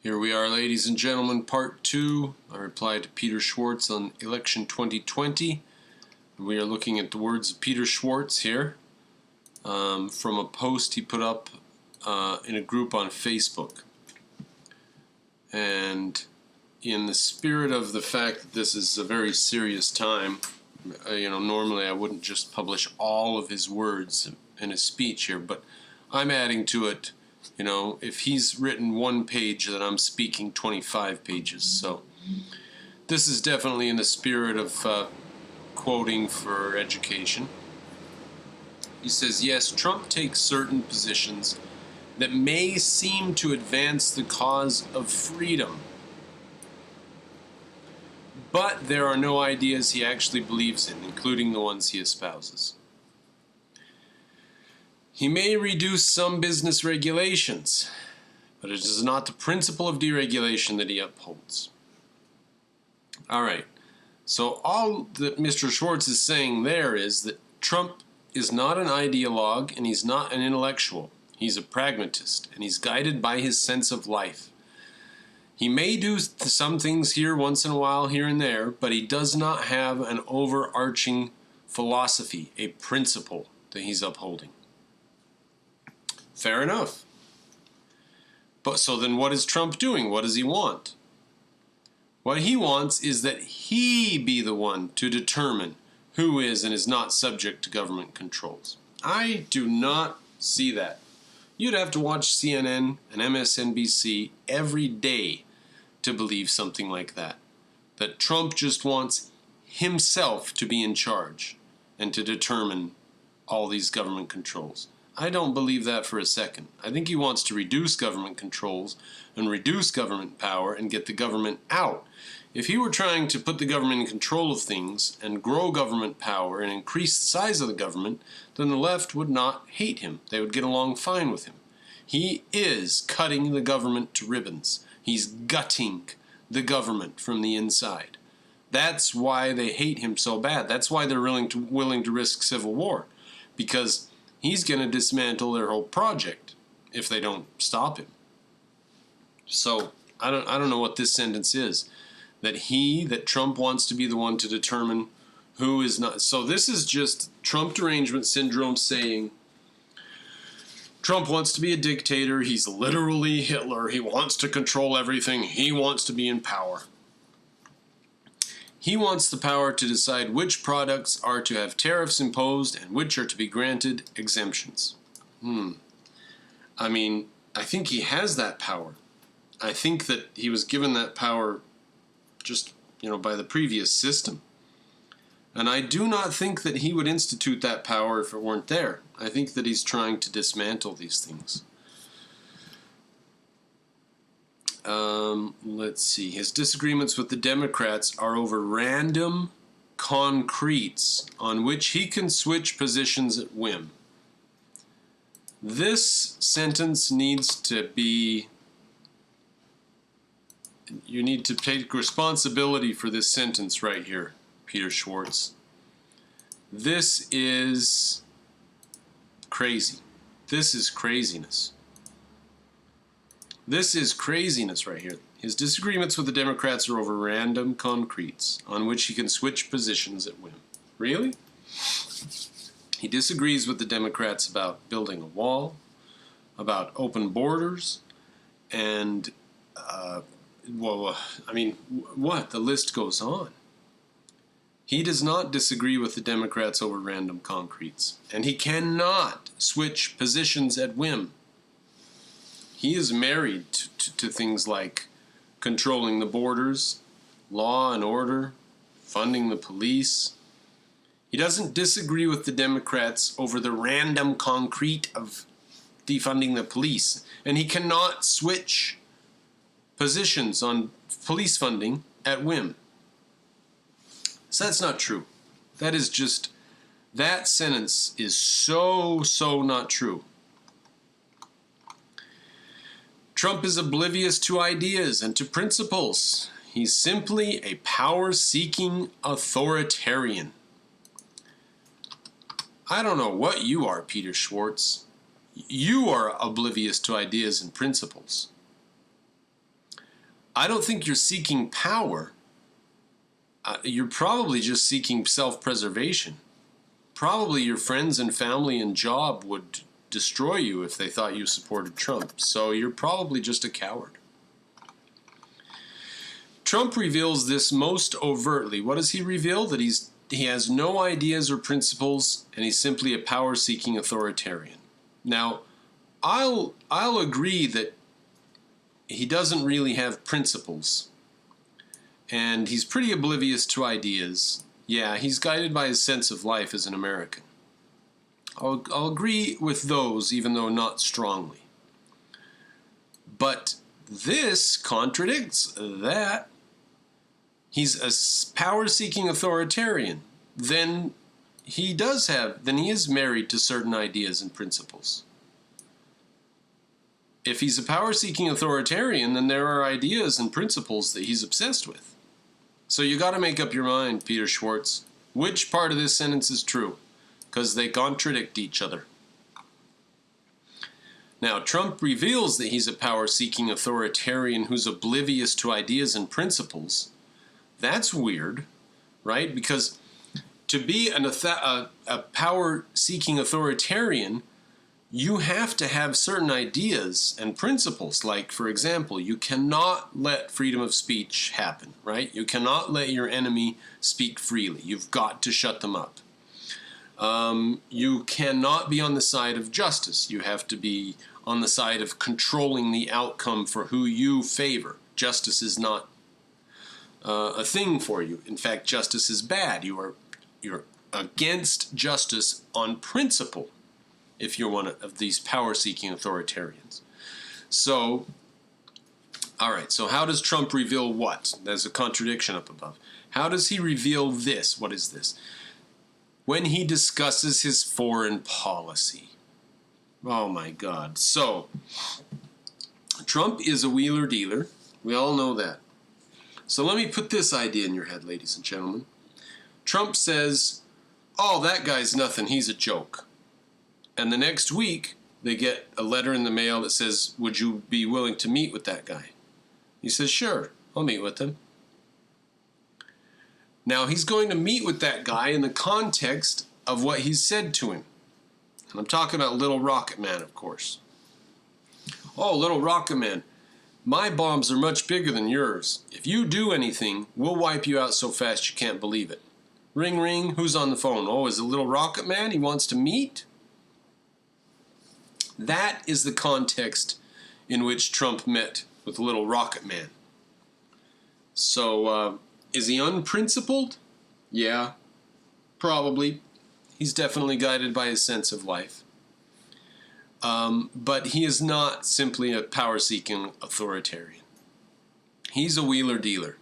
Here we are, ladies and gentlemen, part 2. I replied to Peter Schwartz on election 2020. We are looking at the words of Peter Schwartz here from a post he put up in a group on Facebook. And in the spirit of the fact that this is a very serious time, normally I wouldn't just publish all of his words in a speech here, but I'm adding to it. If he's written 1 page, then I'm speaking 25 pages. So this is definitely in the spirit of quoting for education. He says, yes, Trump takes certain positions that may seem to advance the cause of freedom, but there are no ideas he actually believes in, including the ones he espouses. He may reduce some business regulations, but it is not the principle of deregulation that he upholds. All right, so all that Mr. Schwartz is saying there is that Trump is not an ideologue and he's not an intellectual. He's a pragmatist, and he's guided by his sense of life. He may do some things here once in a while, here and there, but he does not have an overarching philosophy, a principle that he's upholding. Fair enough. But so then what is Trump doing? What does he want? What he wants is that he be the one to determine who is and is not subject to government controls. I do not see that. You'd have to watch CNN and MSNBC every day to believe something like that. That Trump just wants himself to be in charge and to determine all these government controls. I don't believe that for a second. I think he wants to reduce government controls and reduce government power and get the government out. If he were trying to put the government in control of things and grow government power and increase the size of the government, then the left would not hate him. They would get along fine with him. He is cutting the government to ribbons. He's gutting the government from the inside. That's why they hate him so bad. That's why they're willing to risk civil war, because he's going to dismantle their whole project if they don't stop him. So I don't know what this sentence is. That Trump wants to be the one to determine who is not. So this is just Trump derangement syndrome saying Trump wants to be a dictator. He's literally Hitler. He wants to control everything. He wants to be in power. He wants the power to decide which products are to have tariffs imposed and which are to be granted exemptions. I mean, I think he has that power. I think that he was given that power just, by the previous system. And I do not think that he would institute that power if it weren't there. I think that he's trying to dismantle these things. Let's see. His disagreements with the Democrats are over random concretes on which he can switch positions at whim. This sentence needs to be... You need to take responsibility for this sentence right here, Peter Schwartz. This is crazy. This is craziness. This is craziness right here. His disagreements with the Democrats are over random concretes on which he can switch positions at whim. Really? He disagrees with the Democrats about building a wall, about open borders, and, what? The list goes on. He does not disagree with the Democrats over random concretes, and he cannot switch positions at whim. He is married to things like controlling the borders, law and order, funding the police. He doesn't disagree with the Democrats over the random concrete of defunding the police, and he cannot switch positions on police funding at whim. So that's not true. That sentence is so not true. Trump is oblivious to ideas and to principles. He's simply a power-seeking authoritarian. I don't know what you are, Peter Schwartz. You are oblivious to ideas and principles. I don't think you're seeking power. You're probably just seeking self-preservation. Probably your friends and family and job would destroy you if they thought you supported Trump. So you're probably just a coward. Trump reveals this most overtly. What does he reveal? That he has no ideas or principles, and he's simply a power-seeking authoritarian. Now, I'll agree that he doesn't really have principles, and he's pretty oblivious to ideas. Yeah, he's guided by his sense of life as an American. I'll agree with those, even though not strongly. But this contradicts that. He's a power-seeking authoritarian. Then he is married to certain ideas and principles. If he's a power-seeking authoritarian, then there are ideas and principles that he's obsessed with. So you got to make up your mind, Peter Schwartz. Which part of this sentence is true? Because they contradict each other. Now, Trump reveals that he's a power-seeking authoritarian who's oblivious to ideas and principles. That's weird, right? Because to be a power-seeking authoritarian, you have to have certain ideas and principles. Like, for example, you cannot let freedom of speech happen, right? You cannot let your enemy speak freely. You've got to shut them up. You cannot be on the side of justice. You have to be on the side of controlling the outcome for who you favor. Justice is not a thing for you. In fact, justice is bad. You're against justice on principle if you're one of these power-seeking authoritarians. So, all right, so how does Trump reveal what? There's a contradiction up above. How does he reveal this? What is this? When he discusses his foreign policy. Oh my God. So, Trump is a wheeler-dealer. We all know that. So let me put this idea in your head, ladies and gentlemen. Trump says, oh, that guy's nothing, he's a joke. And the next week, they get a letter in the mail that says, would you be willing to meet with that guy? He says, sure, I'll meet with him. Now, he's going to meet with that guy in the context of what he's said to him. And I'm talking about Little Rocket Man, of course. Oh, Little Rocket Man. My bombs are much bigger than yours. If you do anything, we'll wipe you out so fast you can't believe it. Ring, ring, who's on the phone? Oh, is it Little Rocket Man? He wants to meet? That is the context in which Trump met with Little Rocket Man. So, is he unprincipled? Yeah, probably. He's definitely guided by his sense of life. But he is not simply a power-seeking authoritarian. He's a wheeler-dealer,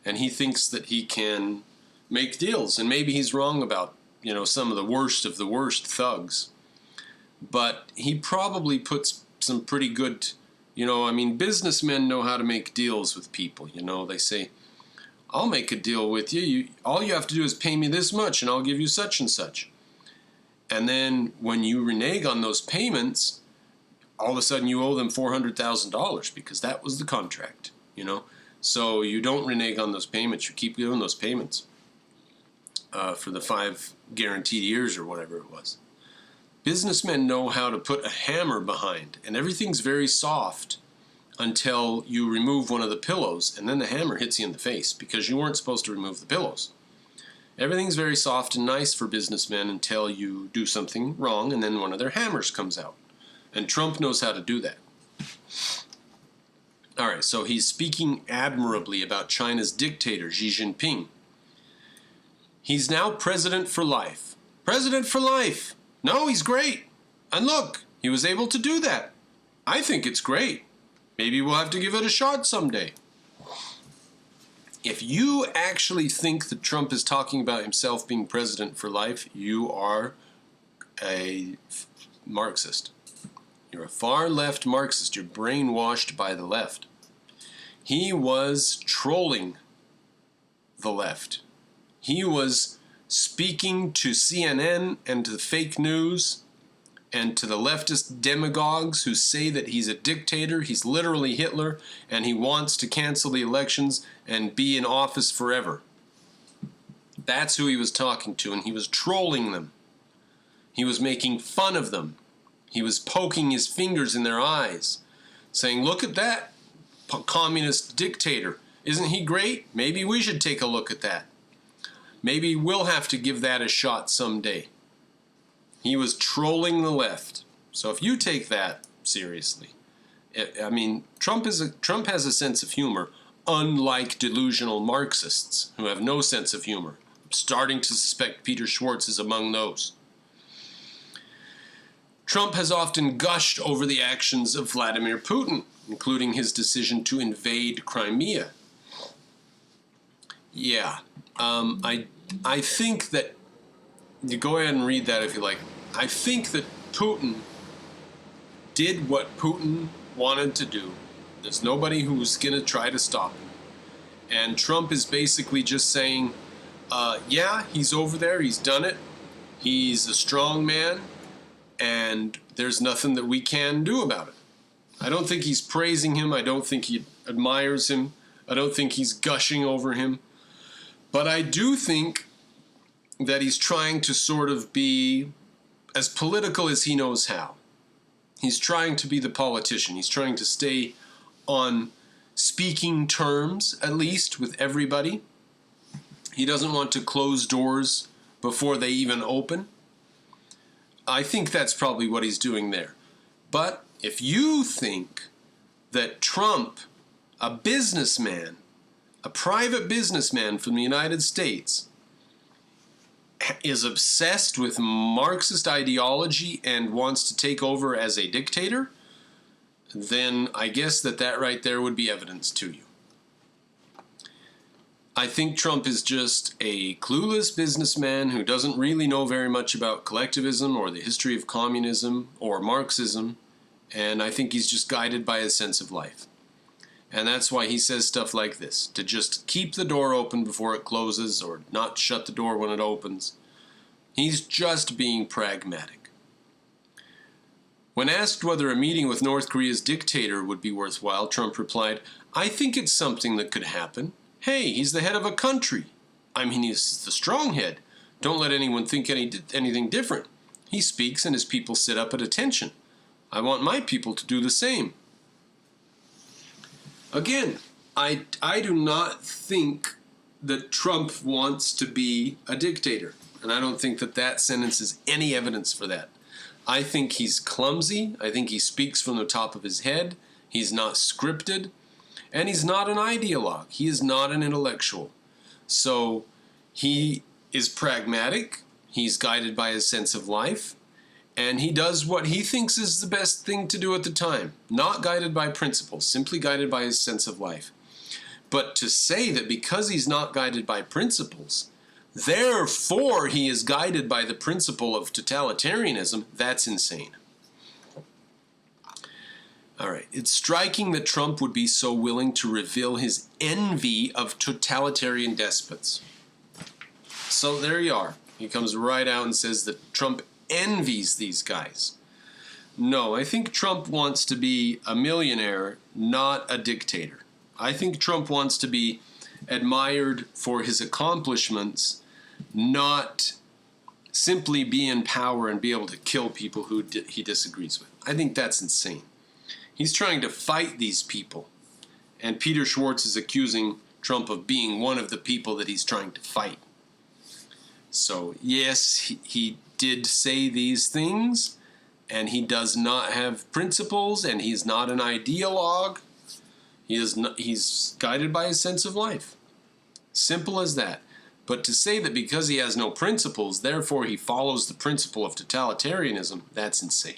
and he thinks that he can make deals. And maybe he's wrong about, some of the worst thugs. But he probably puts some pretty good, businessmen know how to make deals with people. They say, I'll make a deal with you. All you have to do is pay me this much, and I'll give you such and such. And then when you renege on those payments, all of a sudden you owe them $400,000 because that was the contract, So you don't renege on those payments. You keep doing those payments for the 5 guaranteed years or whatever it was. Businessmen know how to put a hammer behind, and everything's very soft until you remove one of the pillows, and then the hammer hits you in the face because you weren't supposed to remove the pillows. Everything's very soft and nice for businessmen until you do something wrong, and then one of their hammers comes out. And Trump knows how to do that. All right, so he's speaking admirably about China's dictator, Xi Jinping. He's now president for life. President for life! No, he's great. And look, he was able to do that. I think it's great. Maybe we'll have to give it a shot someday. If you actually think that Trump is talking about himself being president for life, you are a Marxist. You're a far-left Marxist. You're brainwashed by the left. He was trolling the left. He was speaking to CNN and to fake news and to the leftist demagogues who say that he's a dictator, he's literally Hitler, and he wants to cancel the elections and be in office forever. That's who he was talking to, and he was trolling them. He was making fun of them. He was poking his fingers in their eyes, saying, look at that communist dictator. Isn't he great? Maybe we should take a look at that. Maybe we'll have to give that a shot someday. He was trolling the left. So if you take that seriously, I mean, Trump has a sense of humor, unlike delusional Marxists who have no sense of humor. I'm starting to suspect Peter Schwartz is among those. Trump has often gushed over the actions of Vladimir Putin, including his decision to invade Crimea. Yeah, I think that, you go ahead and read that if you like. I think that Putin did what Putin wanted to do. There's nobody who's going to try to stop him. And Trump is basically just saying, yeah, he's over there, he's done it, he's a strong man, and there's nothing that we can do about it. I don't think he's praising him, I don't think he admires him, I don't think he's gushing over him. But I do think that he's trying to sort of be as political as he knows how. He's trying to be the politician. He's trying to stay on speaking terms, at least, with everybody. He doesn't want to close doors before they even open. I think that's probably what he's doing there. But if you think that Trump, a businessman, a private businessman from the United States, is obsessed with Marxist ideology and wants to take over as a dictator, then I guess that right there would be evidence to you. I think Trump is just a clueless businessman who doesn't really know very much about collectivism or the history of communism or Marxism, and I think he's just guided by his sense of life. And that's why he says stuff like this, to just keep the door open before it closes or not shut the door when it opens. He's just being pragmatic. When asked whether a meeting with North Korea's dictator would be worthwhile, Trump replied, I think it's something that could happen. Hey, he's the head of a country. I mean, he's the strong head. Don't let anyone think anything different. He speaks and his people sit up at attention. I want my people to do the same. Again, I do not think that Trump wants to be a dictator. And I don't think that sentence is any evidence for that. I think he's clumsy. I think he speaks from the top of his head. He's not scripted. And he's not an ideologue. He is not an intellectual. So he is pragmatic. He's guided by his sense of life. And he does what he thinks is the best thing to do at the time. Not guided by principles, simply guided by his sense of life. But to say that because he's not guided by principles, therefore he is guided by the principle of totalitarianism, that's insane. All right, it's striking that Trump would be so willing to reveal his envy of totalitarian despots. So there you are. He comes right out and says that Trump envies these guys. No, I think Trump wants to be a millionaire, not a dictator. I think Trump wants to be admired for his accomplishments, not simply be in power and be able to kill people who he disagrees with. I think that's insane. He's trying to fight these people, and Peter Schwartz is accusing Trump of being one of the people that he's trying to fight. So yes, he did say these things, and he does not have principles, and he's not an ideologue. He's guided by his sense of life. Simple as that. But to say that because he has no principles, therefore he follows the principle of totalitarianism, that's insane.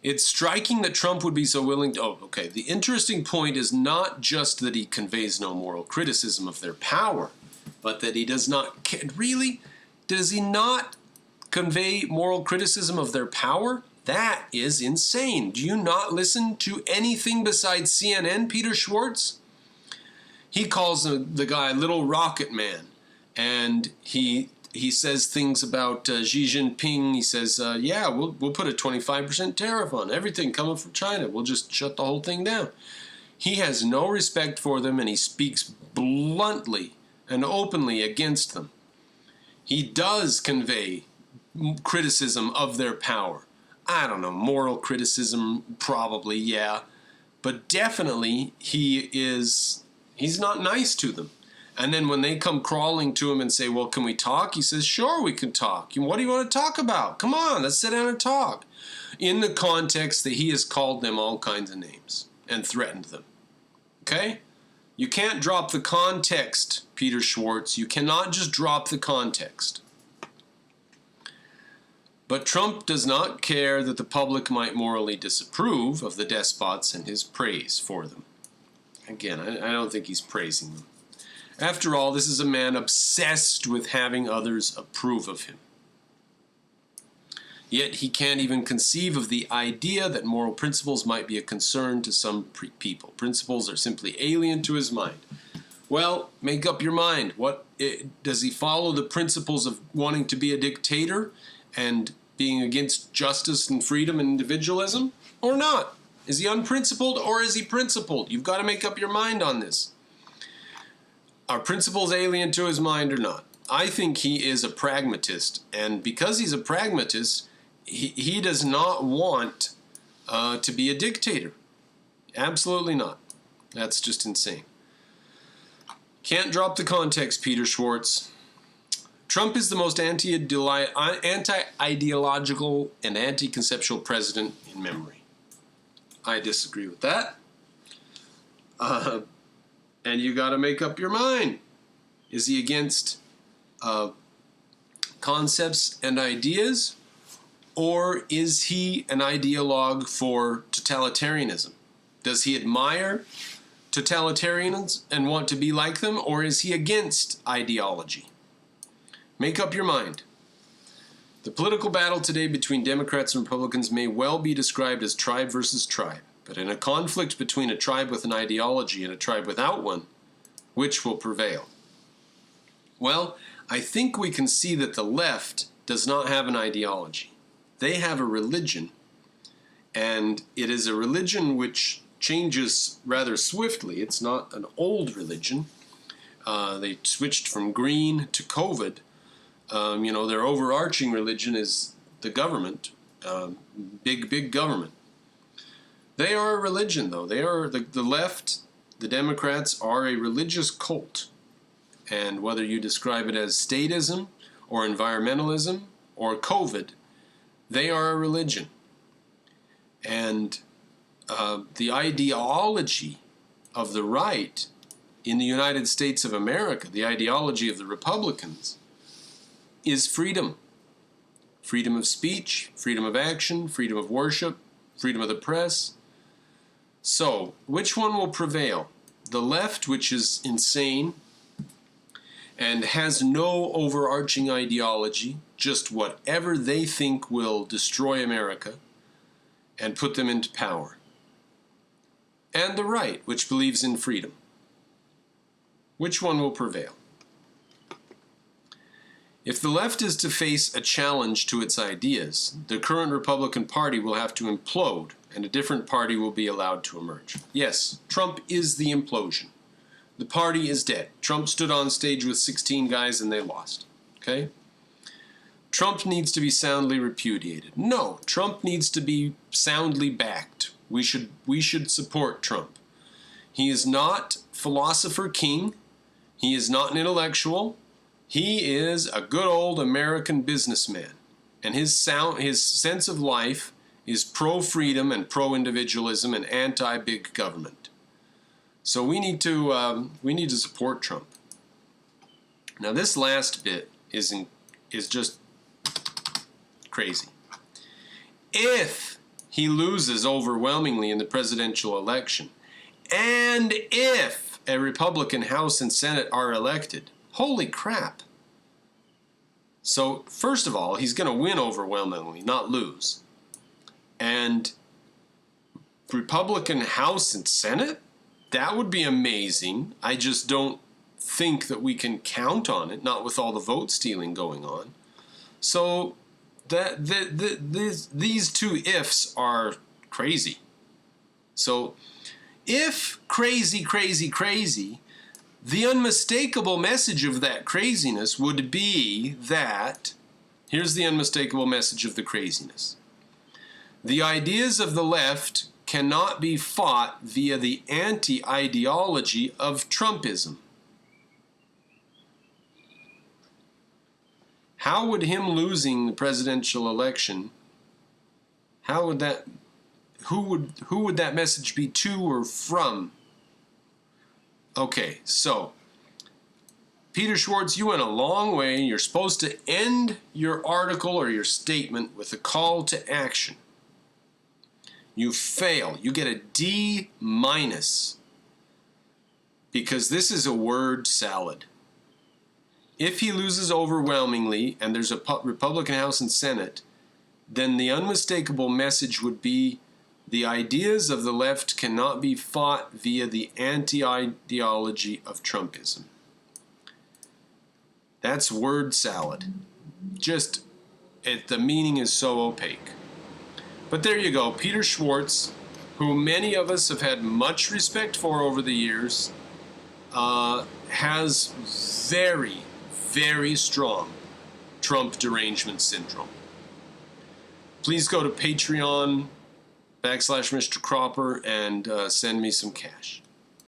It's striking that Trump would be so willing to... Oh, okay. The interesting point is not just that he conveys no moral criticism of their power, but that he does not... Really? Does he not convey moral criticism of their power? That is insane. Do you not listen to anything besides CNN, Peter Schwartz? He calls the guy Little Rocket Man, and he he says things about Xi Jinping. He says, yeah, we'll put a 25% tariff on everything coming from China. We'll just shut the whole thing down. He has no respect for them, and he speaks bluntly and openly against them. He does convey criticism of their power. I don't know, moral criticism, probably, yeah. But definitely he's not nice to them. And then when they come crawling to him and say, well, can we talk? He says, sure, we can talk. What do you want to talk about? Come on, let's sit down and talk. In the context that he has called them all kinds of names and threatened them. Okay? You can't drop the context, Peter Schwartz. You cannot just drop the context. But Trump does not care that the public might morally disapprove of the despots and his praise for them. Again, I don't think he's praising them. After all, this is a man obsessed with having others approve of him. Yet he can't even conceive of the idea that moral principles might be a concern to some people. Principles are simply alien to his mind. Well, make up your mind. Does he follow the principles of wanting to be a dictator and being against justice and freedom and individualism, or not? Is he unprincipled, or is he principled? You've got to make up your mind on this. Are principles alien to his mind or not? I think he is a pragmatist, and because he's a pragmatist, he does not want to be a dictator. Absolutely not. That's just insane. Can't drop the context, Peter Schwartz. Trump is the most anti-ideological and anti-conceptual president in memory. I disagree with that. And you got to make up your mind. Is he against concepts and ideas? Or is he an ideologue for totalitarianism? Does he admire totalitarians and want to be like them? Or is he against ideology? Make up your mind. The political battle today between Democrats and Republicans may well be described as tribe versus tribe. But in a conflict between a tribe with an ideology and a tribe without one, which will prevail? Well, I think we can see that the left does not have an ideology. They have a religion, and it is a religion which changes rather swiftly. It's not an old religion. They switched from green to COVID. Their overarching religion is the government, big government. They are a religion, though. They are the left, the Democrats are a religious cult. And whether you describe it as statism or environmentalism or COVID, they are a religion. And the ideology of the right in the United States of America, the ideology of the Republicans, is freedom. Freedom of speech, freedom of action, freedom of worship, freedom of the press. So, which one will prevail? The left, which is insane and has no overarching ideology, just whatever they think will destroy America and put them into power. And the right, which believes in freedom. Which one will prevail? If the left is to face a challenge to its ideas, the current Republican Party will have to implode, and a different party will be allowed to emerge. Yes, Trump is the implosion. The party is dead. Trump stood on stage with 16 guys and they lost. Okay? Trump needs to be soundly repudiated. No, Trump needs to be soundly backed. We should support Trump. He is not philosopher king. He is not an intellectual. He is a good old American businessman, and his sense of life is pro-freedom and pro-individualism and anti-big government. So we need to support Trump. Now this last bit is just crazy. If he loses overwhelmingly in the presidential election, and if a Republican House and Senate are elected, holy crap. So, first of all, he's going to win overwhelmingly, not lose. And Republican House and Senate? That would be amazing. I just don't think that we can count on it, not with all the vote stealing going on. So these two ifs are crazy. So if crazy, crazy, crazy, the unmistakable message of that craziness would be that, here's the unmistakable message of the craziness. The ideas of the left cannot be fought via the anti-ideology of Trumpism. How would him losing the presidential election, who would that message be to or from? Okay, so Peter Schwartz, you went a long way. You're supposed to end your article or your statement with a call to action. You fail. You get a D-, because this is a word salad. If he loses overwhelmingly and there's a Republican House and Senate, then the unmistakable message would be the ideas of the left cannot be fought via the anti-ideology of Trumpism. That's word salad. The meaning is so opaque. But there you go, Peter Schwartz, who many of us have had much respect for over the years, has very, very strong Trump derangement syndrome. Please go to Patreon /Mr. Cropper and send me some cash.